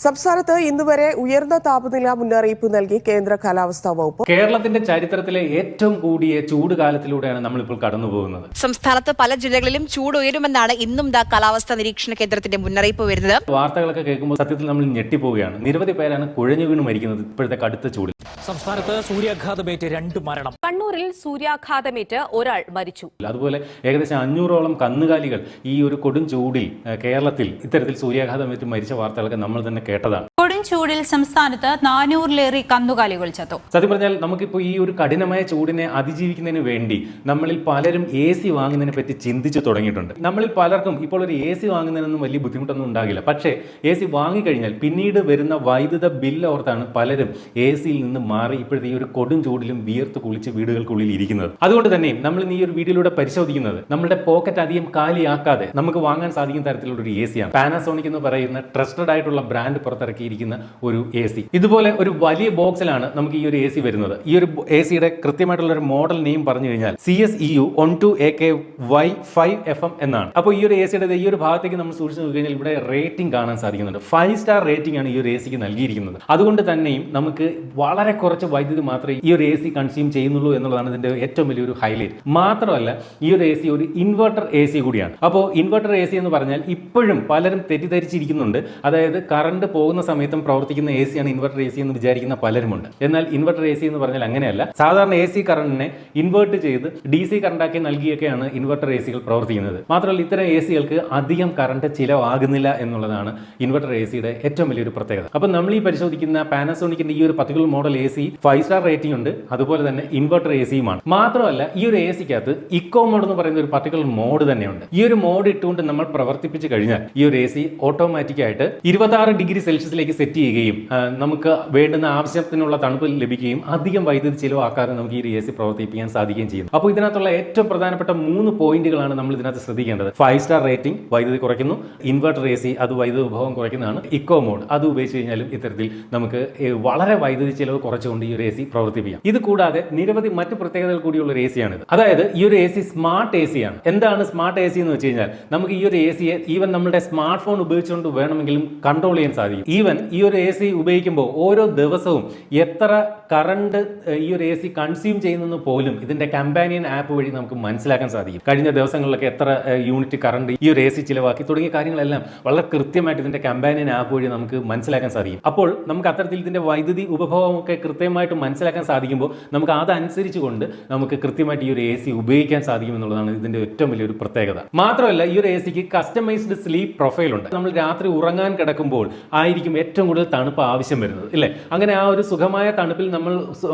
സംസ്ഥാനത്ത് ഇന്നുവരെ ഉയർന്ന താപനില മുന്നറിയിപ്പ് നൽകി കേന്ദ്ര കാലാവസ്ഥാ വകുപ്പ്. കേരളത്തിന്റെ ചരിത്രത്തിലെ ഏറ്റവും കൂടിയ ചൂട് കാലത്തിലൂടെയാണ് നമ്മളിപ്പോൾ കടന്നുപോകുന്നത്. സംസ്ഥാനത്ത് പല ജില്ലകളിലും ചൂട് ഉയരുമെന്നാണ് ഇന്നും കാലാവസ്ഥാ നിരീക്ഷണ കേന്ദ്രത്തിന്റെ മുന്നറിയിപ്പ് വരുന്നത്. വാർത്തകളൊക്കെ കേൾക്കുമ്പോൾ സത്യത്തിൽ നമ്മൾ ഞെട്ടിപ്പോവുകയാണ്. നിരവധി പേരാണ് കുഴഞ്ഞു വീണ് മരിക്കുന്നത് ഇപ്പോഴത്തെ കടുത്ത ചൂടിൽ. സംസ്ഥാനത്ത് സൂര്യാഘാതമേറ്റ് 2 മരണം. കണ്ണൂരിൽ സൂര്യാഘാതമേറ്റ് ഒരാൾ മരിച്ചു. അതുപോലെ ഏകദേശം 500ഓളം കന്നുകാലികൾ ഈ ഒരു കൊടും ചൂടിൽ കേരളത്തിൽ ഇത്തരത്തിൽ സൂര്യാഘാതമേറ്റ് മരിച്ച വാർത്തകളൊക്കെ നമ്മൾ തന്നെ കേട്ടതാണ്. കൊടും ചൂടിൽ സംസ്ഥാനത്ത് 400-ലേറെ കന്നുകാലികൾ ചത്തു. സത്യം പറഞ്ഞാൽ നമുക്കിപ്പോൾ ഈ ഒരു കഠിനമായ ചൂടിനെ അതിജീവിക്കുന്നതിന് വേണ്ടി നമ്മളിൽ പലരും AC വാങ്ങുന്നതിനെ പറ്റി ചിന്തിച്ചു തുടങ്ങിയിട്ടുണ്ട്. നമ്മളിൽ പലർക്കും ഇപ്പോൾ ഒരു AC വാങ്ങുന്നതിനൊന്നും വലിയ ബുദ്ധിമുട്ടൊന്നും ഉണ്ടാകില്ല. പക്ഷേ AC വാങ്ങിക്കഴിഞ്ഞാൽ പിന്നീട് വരുന്ന വൈദ്യുത ബില്ല് ഓർത്താണ് പലരും ACയിൽ നിന്ന് മാറി ഇപ്പോഴത്തെ ഈ ഒരു കൊടും ചൂടിലും വിയർത്ത് കുളിച്ച് വീടുകൾക്കുള്ളിൽ ഇരിക്കുന്നത്. അതുകൊണ്ട് തന്നെ നമ്മൾ ഈ ഒരു വീഡിയോയിലൂടെ പരിശോധിക്കുന്നത് നമ്മുടെ പോക്കറ്റ് അധികം കാലിയാക്കാതെ നമുക്ക് വാങ്ങാൻ സാധിക്കുന്ന തരത്തിലുള്ള ഒരു AC ആണ്. പാനാസോണിക് എന്ന് പറയുന്ന ട്രസ്റ്റഡ് ആയിട്ടുള്ള ബ്രാൻഡ് പുറത്തിറക്കിയിരിക്കുന്ന ഒരു AC. ഇതുപോലെ ഒരു വലിയ ബോക്സിലാണ് നമുക്ക് ഈ ഒരു AC വരുന്നത്. ഈ ഒരു ACയുടെ കൃത്യമായിട്ടുള്ള ഒരു മോഡൽ നെയിം പറഞ്ഞു കഴിഞ്ഞാൽ CSEU 12AKY5FM എന്നാണ്. അപ്പോൾ ഈ ഒരു ACയുടെ ഈ ഒരു ഭാഗത്തേക്ക് നമ്മൾ സൂക്ഷിച്ചു നോക്കി കഴിഞ്ഞാൽ ഇവിടെ റേറ്റിംഗ് കാണാൻ സാധിക്കുന്നുണ്ട്. 5 സ്റ്റാർ റേറ്റിംഗ് ആണ് ഈ ഒരു ACക്ക് നൽകിയിരിക്കുന്നത്. അതുകൊണ്ട് തന്നെയും നമുക്ക് വളരെ കുറച്ച് വൈദ്യുതി മാത്രമേ ഈ ഒരു AC കൺസ്യൂം ചെയ്യുന്നുള്ളൂ എന്നുള്ളതാണ് ഇതിന്റെ ഏറ്റവും വലിയൊരു ഹൈലൈറ്റ്. മാത്രമല്ല ഈ ഒരു AC ഒരു ഇൻവെർട്ടർ AC കൂടിയാണ്. അപ്പോൾ ഇൻവെർട്ടർ AC എന്ന് പറഞ്ഞാൽ ഇപ്പോഴും പലരും തെറ്റിദ്ധരിച്ചിരിക്കുന്നുണ്ട്. അതായത് കറണ്ട് പോകുന്ന സമയത്തും പ്രവർത്തിക്കുന്ന AC ആണ് ഇൻവെർട്ടർ AC എന്ന് വിചാരിക്കുന്ന പലരുമുണ്ട്. എന്നാൽ ഇൻവെർട്ടർ AC എന്ന് പറഞ്ഞാൽ അങ്ങനെയല്ല. സാധാരണ AC കറണ്ടിനെ ഇൻവേർട്ട് ചെയ്ത് DC കറണ്ടാക്കി നൽകിയൊക്കെയാണ് ഇൻവെർട്ടർ ACകൾ പ്രവർത്തിക്കുന്നത്. മാത്രമല്ല ഇത്തരം ACകൾക്ക് അധികം കറണ്ട് ചിലവാകുന്നില്ല എന്നുള്ളതാണ് ഇൻവെർട്ടർ ACയുടെ ഏറ്റവും വലിയൊരു പ്രത്യേകത. അപ്പോൾ നമ്മൾ ഈ പരിശോധിക്കുന്ന പാനാസോണിക്കിന്റെ ഈ ഒരു particular model AC 5 star rating ഉണ്ട്. അതുപോലെ തന്നെ ഇൻവെർട്ടർ ACയുമാണ്. മാത്രമല്ല ഈ ഒരു ACക്കകത്ത് ഇക്കോ മോഡ് എന്ന് പറയുന്ന ഒരു പർട്ടിക്കുലർ മോഡ് തന്നെയുണ്ട്. ഈ ഒരു മോഡ് ഇട്ടുകൊണ്ട് നമ്മൾ പ്രവർത്തിപ്പിച്ച് കഴിഞ്ഞാൽ ഈ ഒരു AC ഓട്ടോമാറ്റിക് ആയിട്ട് 26 ഡിഗ്രി സെൽഷ്യസിലേക്ക് സെറ്റ് ചെയ്യുകയും നമുക്ക് വേണ്ടുന്ന ആവശ്യത്തിനുള്ള തണുപ്പ് ലഭിക്കുകയും അധികം വൈദ്യുതി ചിലവാക്കാതെ നമുക്ക് ഈ ഒരു AC പ്രവർത്തിപ്പിക്കാൻ സാധിക്കുകയും ചെയ്യും. അപ്പോൾ ഇതിനകത്തുള്ള ഏറ്റവും പ്രധാനപ്പെട്ട 3 പോയിന്റുകളാണ് നമ്മൾ ഇതിനകത്ത് ശ്രദ്ധിക്കേണ്ടത്. 5 സ്റ്റാർ റേറ്റിംഗ് വൈദ്യുതി കുറയ്ക്കുന്നു, ഇൻവെർട്ടർ AC അത് വൈദ്യുതി ഉപഭോഗം കുറയ്ക്കുന്നതാണ്, ഇക്കോ മോഡ് അത് ഉപയോഗിച്ച് കഴിഞ്ഞാലും ഇത്തരത്തിൽ നമുക്ക് വളരെ വൈദ്യുതി ചിലവ് കുറച്ചുകൊണ്ട് ഈ ഒരു AC പ്രവർത്തിപ്പിക്കാം. ഇത് കൂടാതെ നിരവധി മറ്റ് പ്രത്യേകതകൾ കൂടിയുള്ള ഒരു AC ആണിത്. അതായത് ഈ ഒരു AC സ്മാർട്ട് AC ആണ്. എന്താണ് സ്മാർട്ട് AC എന്ന് വെച്ച് കഴിഞ്ഞാൽ നമുക്ക് ഈ ഒരു ACയെ ഈവൻ നമ്മുടെ സ്മാർട്ട് ഫോൺ ഉപയോഗിച്ചുകൊണ്ട് വേണമെങ്കിലും കൺട്രോൾ ചെയ്യാൻ സാധിക്കും. ഈവൻ ഈ ഒരു AC ഉപയോഗിക്കുമ്പോൾ ഓരോ ദിവസവും എത്ര കറണ്ട് ഈ ഒരു AC കൺസ്യൂം ചെയ്യുന്നെന്ന് പോലും ഇതിന്റെ കമ്പാനിയൻ ആപ്പ് വഴി നമുക്ക് മനസ്സിലാക്കാൻ സാധിക്കും. കഴിഞ്ഞ ദിവസങ്ങളിലൊക്കെ എത്ര യൂണിറ്റ് കറണ്ട് ഈ ഒരു AC ചിലവാക്കി തുടങ്ങിയ കാര്യങ്ങളെല്ലാം വളരെ കൃത്യമായിട്ട് ഇതിന്റെ കമ്പാനിയൻ ആപ്പ് വഴി നമുക്ക് മനസ്സിലാക്കാൻ സാധിക്കും. അപ്പോൾ നമുക്ക് അത്തരത്തിൽ ഇതിന്റെ വൈദ്യുതി ഉപഭോഗമൊക്കെ കൃത്യമായിട്ട് മനസ്സിലാക്കാൻ സാധിക്കുമ്പോൾ നമുക്ക് അതനുസരിച്ചുകൊണ്ട് നമുക്ക് കൃത്യമായിട്ട് ഈ ഒരു AC ഉപയോഗിക്കാൻ സാധിക്കും എന്നുള്ളതാണ് ഇതിന്റെ ഏറ്റവും വലിയൊരു പ്രത്യേകത. മാത്രമല്ല ഈ ഒരു ACക്ക് കസ്റ്റമൈസ്ഡ് സ്ലീപ്പ് പ്രൊഫൈൽ ഉണ്ട്. നമ്മൾ രാത്രി ഉറങ്ങാൻ കിടക്കുമ്പോൾ ആയിരിക്കും ഏറ്റവും കൂടുതൽ തണുപ്പ് ആവശ്യം വരുന്നത്, ഇല്ലേ? അങ്ങനെ ആ ഒരു സുഖമായ തണുപ്പിൽ നമ്മൾ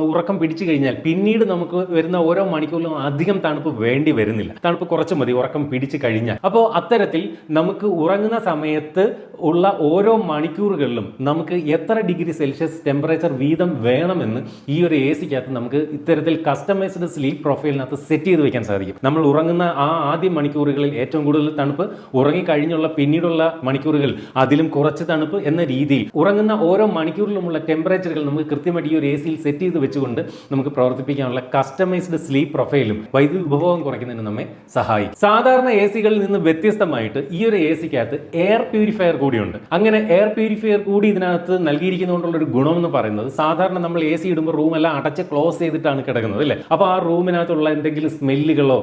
ഉറക്കം പിടിച്ചു കഴിഞ്ഞാൽ പിന്നീട് നമുക്ക് വരുന്ന ഓരോ മണിക്കൂറിലും അധികം തണുപ്പ് വേണ്ടി വരുന്നില്ല. തണുപ്പ് കുറച്ച് മതി ഉറക്കം പിടിച്ചു കഴിഞ്ഞാൽ. അപ്പോൾ അത്തരത്തിൽ നമുക്ക് ഉറങ്ങുന്ന സമയത്ത് ഉള്ള ഓരോ മണിക്കൂറുകളിലും നമുക്ക് എത്ര ഡിഗ്രി സെൽഷ്യസ് ടെമ്പറേച്ചർ വീതം വേണമെന്ന് ഈ ഒരു ACക്കകത്ത് നമുക്ക് ഇത്തരത്തിൽ കസ്റ്റമൈസ്ഡ് സ്ലീപ്പ് പ്രൊഫൈലിനകത്ത് സെറ്റ് ചെയ്ത് വെക്കാൻ സാധിക്കും. നമ്മൾ ഉറങ്ങുന്ന ആ ആദ്യ മണിക്കൂറുകളിൽ ഏറ്റവും കൂടുതൽ തണുപ്പ്, ഉറങ്ങിക്കഴിഞ്ഞുള്ള പിന്നീടുള്ള മണിക്കൂറുകൾ അതിലും കുറച്ച് തണുപ്പ് എന്ന രീതിയിൽ ഉറങ്ങുന്ന ഓരോ മണിക്കൂറിലുമുള്ള ടെമ്പറേച്ചറുകൾ നമുക്ക് കൃത്യമായിട്ട് ഈ ഒരു ACയിൽ സെറ്റ് ചെയ്ത് വെച്ചുകൊണ്ട് നമുക്ക് പ്രവർത്തിപ്പിക്കാനുള്ള കസ്റ്റമൈസ്ഡ് സ്ലീപ്പ് പ്രൊഫൈലും വൈദ്യുതി ഉപഭോഗം കുറയ്ക്കുന്നതിന് നമ്മെ സഹായിക്കും. സാധാരണ ACകളിൽ നിന്ന് വ്യത്യസ്തമായിട്ട് ഈ ഒരു ACക്കകത്ത് എയർ പ്യൂരിഫയർ കൂടിയുണ്ട്. അങ്ങനെ എയർ പ്യൂരിഫയർ കൂടി ഇതിനകത്ത് നൽകിയിരിക്കുന്നതുകൊണ്ടുള്ള ഒരു ഗുണം എന്ന് പറയുന്നത് സാധാരണ നമ്മൾ AC ഇടുമ്പോൾ റൂം എല്ലാം അടച്ച് ക്ലോസ് ചെയ്തിട്ടാണ് കിടക്കുന്നത്, അല്ലേ? അപ്പോൾ ആ റൂമിനകത്തുള്ള എന്തെങ്കിലും സ്മെല്ലുകളോ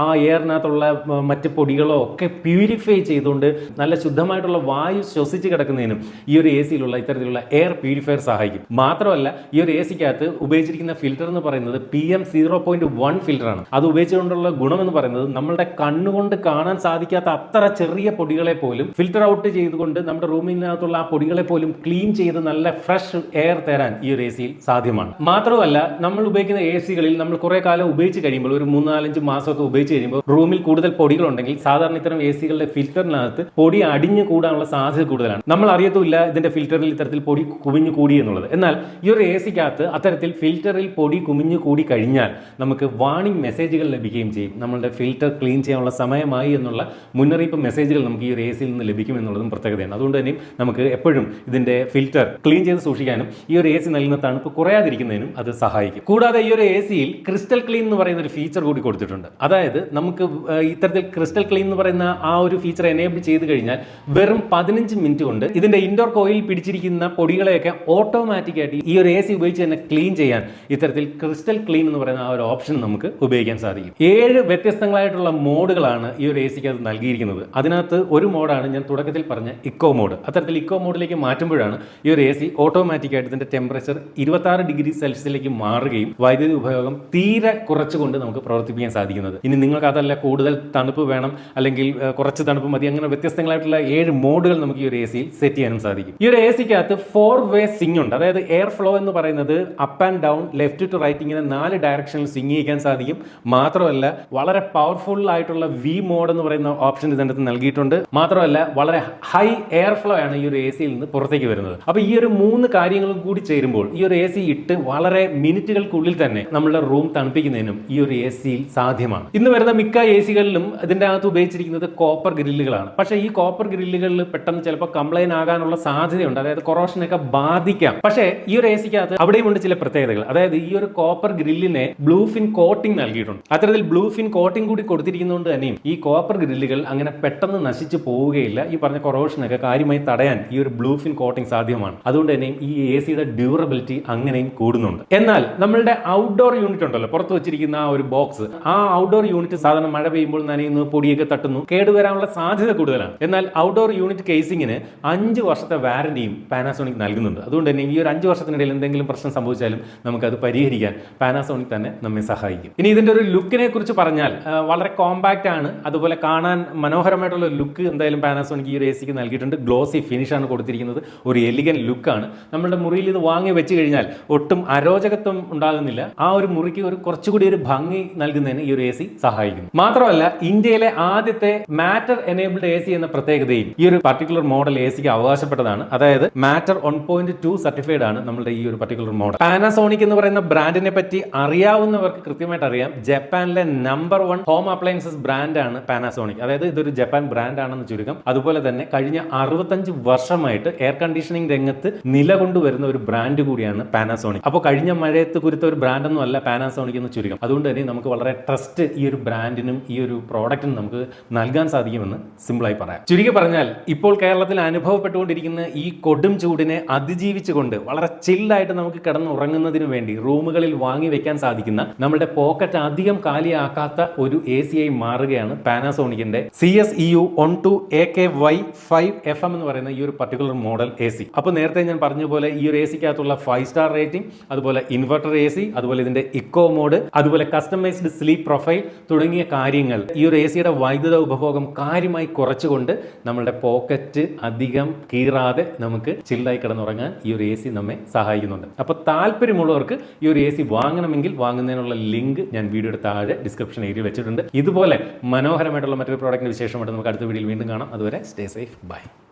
ആ എയറിനകത്തുള്ള മറ്റ് പൊടികളോ ഒക്കെ പ്യൂരിഫൈ ചെയ്തുകൊണ്ട് നല്ല ശുദ്ധമായിട്ടുള്ള വായു ശ്വസിച്ച് കിടക്കുന്നതിനും ഈ ഒരു ACയിലുള്ള ഇത്തരത്തിലുള്ള എയർ പ്യൂരിഫയർ സഹായിക്കും. മാത്രമല്ല ഈ ഒരു ACക്കകത്ത് ഉപയോഗിച്ചിരിക്കുന്ന ഫിൽറ്റർ എന്ന് പറയുന്നത് PM0.1 ഫിൽറ്ററാണ്. അത് ഉപയോഗിച്ചുകൊണ്ടുള്ള ഗുണം എന്ന് പറയുന്നത് നമ്മളുടെ കണ്ണുകൊണ്ട് കാണാൻ സാധിക്കാത്ത അത്ര ചെറിയ പൊടികളെ പോലും ഫിൽറ്റർ ഔട്ട് ചെയ്തുകൊണ്ട് നമ്മുടെ റൂമിനകത്തുള്ള ആ പൊടികളെ പോലും ക്ലീൻ ചെയ്ത് നല്ല ഫ്രഷ് എയർ തരാൻ ഈ ഒരു ACയിൽ സാധ്യമാണ്. മാത്രമല്ല നമ്മൾ ഉപയോഗിക്കുന്ന ACകളിൽ നമ്മൾ കുറെ കാലം ഉപയോഗിച്ച് കഴിയുമ്പോൾ ഒരു 3-4-5 മാസമൊക്കെ ഉപയോഗിച്ച് കഴിയുമ്പോൾ റൂമിൽ കൂടുതൽ പൊടികളുണ്ടെങ്കിൽ സാധാരണ ഇത്തരം ACകളുടെ ഫിൽറ്ററിനകത്ത് പൊടി അടിഞ്ഞു കൂടാനുള്ള സാധ്യത കൂടുതലാണ്. നമ്മൾ അറിയത്തുമില്ല ഇതിന്റെ ഫിൽറ്ററിൽ ഇത്തരത്തിൽ പൊടി കുമിഞ്ഞു കൂടി എന്നുള്ളത്. എന്നാൽ ഈ ഒരു ACക്കകത്ത് അത്തരത്തിൽ ഫിൽറ്ററിൽ പൊടി കുമിഞ്ഞു കൂടി കഴിഞ്ഞാൽ നമുക്ക് വാർണിംഗ് മെസ്സേജുകൾ ലഭിക്കുകയും ചെയ്യും. നമ്മളുടെ ഫിൽറ്റർ ക്ലീൻ ചെയ്യാനുള്ള സമയമായി എന്നുള്ള മുന്നറിയിപ്പ് മെസ്സേജുകൾ നമുക്ക് ഈ ഒരു ACയിൽ നിന്ന് ലഭിക്കും എന്നുള്ളതും പ്രത്യേകതയാണ്. അതുകൊണ്ട് തന്നെയും നമുക്ക് എപ്പോഴും ഇതിൻ്റെ ഫിൽറ്റർ ക്ലീൻ ചെയ്ത് സൂക്ഷിക്കാനും ഈ ഒരു AC നൽകുന്ന തണുപ്പ് കുറയാതിരിക്കുന്നതിനും അത് സഹായിക്കും. കൂടാതെ ഈ ഒരു AC-യിൽ ക്രിസ്റ്റൽ ക്ലീൻ എന്ന് പറയുന്ന ഒരു ഫീച്ചർ കൂടി കൊടുത്തിട്ടുണ്ട്. അതായത് നമുക്ക് ഇത്തരത്തിൽ ക്രിസ്റ്റൽ ക്ലീൻ എന്ന് പറയുന്ന ആ ഒരു ഫീച്ചർ എനേബിൾ ചെയ്ത് കഴിഞ്ഞാൽ വെറും 15 മിനിറ്റ് കൊണ്ട് ഇതിൻ്റെ ഇൻഡോർ കോയിൽ പിടിച്ചിരിക്കുന്ന പൊടികളെയൊക്കെ ഓട്ടോമാറ്റിക്കായിട്ട് ഈ ഒരു AC ഉപയോഗിച്ച് തന്നെ ക്ലീൻ ചെയ്യാൻ ഇത്തരത്തിൽ ക്രിസ്റ്റൽ ക്ലീൻ എന്ന് പറയുന്ന ആ ഒരു ഓപ്ഷൻ നമുക്ക് ഉപയോഗിക്കാൻ സാധിക്കും. 7 വ്യത്യസ്തങ്ങളായിട്ടുള്ള മോഡുകളാണ് ഈ ഒരു AC-ക്ക് അത് നൽകിയിരിക്കുന്നത്. അതിനകത്ത് ഒരു മോഡാണ് ഞാൻ തുടക്കത്തിൽ പറഞ്ഞ ഇക്കോ മോഡ്. അത്തരത്തിൽ ഇക്കോ മോഡിലേക്ക് മാറ്റുമ്പോഴാണ് ഈ ഒരു AC ഓട്ടോമാറ്റിക്കായിട്ട് ഇതിൻ്റെ ടെമ്പറേച്ചർ 26 ഡിഗ്രി സെൽഷ്യസിലേക്ക് മാറുകയും വൈദ്യുതി ഉപയോഗം തീരെ കുറച്ചുകൊണ്ട് നമുക്ക് പ്രവർത്തിപ്പിക്കാൻ സാധിക്കുന്നത്. ഇനി നിങ്ങൾക്ക് അതല്ല കൂടുതൽ തണുപ്പ് വേണം അല്ലെങ്കിൽ കുറച്ച് തണുപ്പ് മതി, അങ്ങനെ വ്യത്യസ്തങ്ങളായിട്ടുള്ള 7 മോഡുകൾ നമുക്ക് ഈ ഒരു AC-യിൽ സെറ്റ് ചെയ്യാനും സാധിക്കും. ഈ ഒരു AC-ക്കകത്ത് 4-വേ സ്വിംഗ് ഉണ്ട്. അതായത് എയർ ഫ്ലോ എന്ന് പറയുന്നത് up and down, left to right ഇങ്ങനെ 4 ഡയറക്ഷനിൽ സ്വിംഗ് ചെയ്യാൻ സാധിക്കും. മാത്രമല്ല വളരെ പവർഫുൾ ആയിട്ടുള്ള വി മോഡ് എന്ന് പറയുന്ന ഓപ്ഷൻ ഇതിനകത്ത് നൽകിയിട്ടുണ്ട്. മാത്രമല്ല വളരെ ഹൈ എയർ ഫ്ലോ ആണ് ഈ ഒരു AC-യിൽ നിന്ന് പുറത്തേക്ക് വരുന്നത്. അപ്പോൾ ഈ ഒരു 3 കാര്യങ്ങളും കൂടി ചേരുമ്പോൾ ഈ ഒരു AC ഇട്ട് വളരെ മിനിറ്റുകൾക്കുള്ളിൽ തന്നെ നമ്മളുടെ റൂം തണുപ്പിക്കുന്നതിനും ഈ ഒരു AC-യിൽ സാധ്യമാണ്. ഇന്ന് വരുന്ന മിക്ക AC-കളിലും ഇതിൻ്റെ അകത്ത് ഉപയോഗിച്ചിരിക്കുന്നത് കോപ്പർ ഗ്രില്ലുകളാണ്. പക്ഷേ ഈ കോപ്പർ ഗ്രില്ലുകളിൽ പെട്ടെന്ന് ചിലപ്പോൾ കംപ്ലൈന്റ് ആകാനുള്ള സാധ്യതയുണ്ട്. അതായത് കൊറോഷനൊക്കെ ബാധിക്കാം. പക്ഷേ ഈ ഒരു AC-ക്കകത്ത് അവിടെയും ഉണ്ട് ചില പ്രത്യേകതകൾ. അതായത് ഈ ഒരു കോപ്പർ ഗ്രില്ലിനെ ബ്ലൂഫിൻ കോട്ടിംഗ് നൽകിയിട്ടുണ്ട്. അത്തരത്തിൽ ബ്ലൂഫിൻ കോട്ടിംഗ് കൂടി കൊടുത്തിരിക്കുന്നതുകൊണ്ട് തന്നെയും ഈ കോപ്പർ ഗ്രില്ലുകൾ അങ്ങനെ പെട്ടെന്ന് നശിച്ചു പോവുകയില്ല. ഈ പറഞ്ഞ കൊറോഷനൊക്കെ കാര്യമായി തടയാൻ ഈ ഒരു ബ്ലൂഫിൻ കോട്ടിംഗ് സാധ്യമാണ്. അതുകൊണ്ട് തന്നെയും ഈ AC-യുടെ ഡ്യൂറബിലിറ്റി അങ്ങനെയും കൂടുന്നുണ്ട്. എന്നാൽ നമ്മളുടെ ഔട്ട്ഡോർ യൂണിറ്റ് ഉണ്ടല്ലോ, പുറത്ത് വെച്ചിരിക്കുന്ന ആ ഒരു ബോക്സ്, ആ ഔട്ട്ഡോർ യൂണിറ്റ് സാധാരണ മഴ പെയ്യുമ്പോൾ നനയുന്നു, പൊടിയൊക്കെ തട്ടുന്നു, കേടുവരാനുള്ള സാധ്യത കൂടുതലാണ്. എന്നാൽ ഔട്ട്ഡോർ യൂണിറ്റ് കേസിങ്ങിന് 5 വർഷത്തെ വാറന്റിയും പാനാസോണിക് നൽകുന്നുണ്ട്. അതുകൊണ്ട് തന്നെ ഈ ഒരു 5 വർഷത്തിനിടയിൽ എന്തെങ്കിലും പ്രശ്നം സംഭവിച്ചാലും നമുക്കത് പരിഹരിക്കാൻ പാനാസോണിക് തന്നെ നമ്മെ സഹായിക്കും. ഇനി ഇതിന്റെ ഒരു ലുക്കിനെ കുറിച്ച് പറഞ്ഞാൽ വളരെ കോമ്പാക്റ്റ് ആണ്. അതുപോലെ കാണാൻ മനോഹരമായിട്ടുള്ള ലുക്ക് എന്തായാലും പാനാസോണിക് ഈ ഒരു AC-ക്ക് നൽകിയിട്ടുണ്ട്. ഗ്ലോസി ഫിനിഷ് ആണ് കൊടുത്തിരിക്കുന്നത്. ഒരു എലിഗൻ ലുക്കാണ്. നമ്മുടെ മുറിയിൽ ഇത് വാങ്ങി വെച്ച് കഴിഞ്ഞാൽ ഒട്ടും അരോചകത്വം ഉണ്ടാകുന്നില്ല. ആ ഒരു മുറിക്ക് ഒരു കുറച്ചുകൂടി ഒരു ഭംഗി നൽകുന്നതിന് ഈ ഒരു AC സഹായിക്കുന്നു. മാത്രമല്ല ഇന്ത്യയിലെ ആദ്യത്തെ മാറ്റർ എനേബിൾഡ് AC എന്ന പ്രത്യേകതയും ഈ ഒരു പർട്ടിക്കുലർ മോഡൽ AC-ക്ക് അവകാശപ്പെട്ടതാണ്. അതായത് മാറ്റർ 1.2 സർട്ടിഫൈഡ് ആണ് നമ്മുടെ ഈ ഒരു പർട്ടിക്കുലർ മോഡൽ. പാനാസോണിക് എന്ന് പറയുന്ന ബ്രാൻഡിനെ പറ്റി അറിയാവുന്നവർക്ക് കൃത്യമായിട്ട് അറിയാം. ജപ്പാനിലെ നമ്പർ 1 ഹോം അപ്ലയൻസസ് ബ്രാൻഡാണ് പാനാസോണിക്. അതായത് ഇതൊരു ജപ്പാൻ ബ്രാൻഡ് ആണെന്ന് ചുരുക്കം. അതുപോലെ തന്നെ കഴിഞ്ഞ 65 വർഷമായിട്ട് എയർ കണ്ടീഷനിങ് രംഗത്ത് നിലകൊണ്ടുവരുന്ന ഒരു ബ്രാൻഡ് കൂടിയാണ് പാനാസോണിക്. അപ്പോൾ കഴിഞ്ഞ മഴയത്ത് കുരുത്ത ഒരു ബ്രാൻഡൊന്നും അല്ല പാനാസോണിക് എന്ന് ചുരുക്കം. അതുകൊണ്ട് തന്നെ നമുക്ക് വളരെ ട്രസ്റ്റ് ഈ ഒരു ബ്രാൻഡിനും ഈ ഒരു പ്രോഡക്റ്റിനും നമുക്ക് നൽകാൻ സാധിക്കുമെന്ന് സിമ്പിളായി പറയാം. ചുരുക്കി പറഞ്ഞാൽ ഇപ്പോൾ കേരളത്തിൽ അനുഭവപ്പെട്ടുകൊണ്ടിരിക്കുന്ന ഈ കൊടും ചൂടിനെ അതിജീവിച്ചുകൊണ്ട് വളരെ ചില്ലായിട്ട് നമുക്ക് കിടന്നുറങ്ങുന്നതിന് വേണ്ടി റൂമുകളിൽ വാങ്ങി വെക്കാൻ സാധിക്കുന്ന നമ്മുടെ പോക്കറ്റ് അധികം കാലിയാക്കാത്ത ഒരു AC-യായി മാറുകയാണ് പാനാസോണിക്കിന്റെ CSEU 12AKY5FM എന്ന് പറയുന്ന ഈ ഒരു പർട്ടിക്കുലർ മോഡൽ AC. അപ്പോൾ നേരത്തെ ഞാൻ പറഞ്ഞ പോലെ ഈ ഒരു AC-ക്കകത്തുള്ള 5-സ്റ്റാർ റേറ്റിംഗ്, അതുപോലെ ഇൻവെർട്ടർ AC, അതുപോലെ ഇതിന്റെ ഇക്കോ മോഡ്, അതുപോലെ കസ്റ്റമൈസ്ഡ് സ്ലീപ്പ് പ്രൊഫൈൽ തുടങ്ങിയ കാര്യങ്ങൾ ഈ ഒരു AC-യുടെ വൈദ്യുത ഉപഭോഗം കാര്യമായി കുറച്ചുകൊണ്ട് നമ്മുടെ പോക്കറ്റ് അധികം കീറാതെ നമുക്ക് ചില്ലായി കിടന്നുറങ്ങാൻ ഈ ഒരു AC നമ്മെ സഹായിക്കുന്നുണ്ട്. അപ്പോൾ താല്പര്യമുള്ളവർക്ക് ഈ ഒരു AC വാങ്ങണമെങ്കിൽ വാങ്ങുന്നതിനുള്ള ലിങ്ക് ഞാൻ വീഡിയോയുടെ താഴെ ഡിസ്ക്രിപ്ഷൻ ഏരിയയിൽ വെച്ചിട്ടുണ്ട്. ഇതുപോലെ മനോഹരമായിട്ടുള്ള മറ്റൊരു പ്രോഡക്റ്റിന്റെ വിശേഷമായിട്ട് നമുക്ക് അടുത്ത വീഡിയോയിൽ വീണ്ടും കാണാം. അതുവരെ സ്റ്റേ സേഫ്, ബൈ.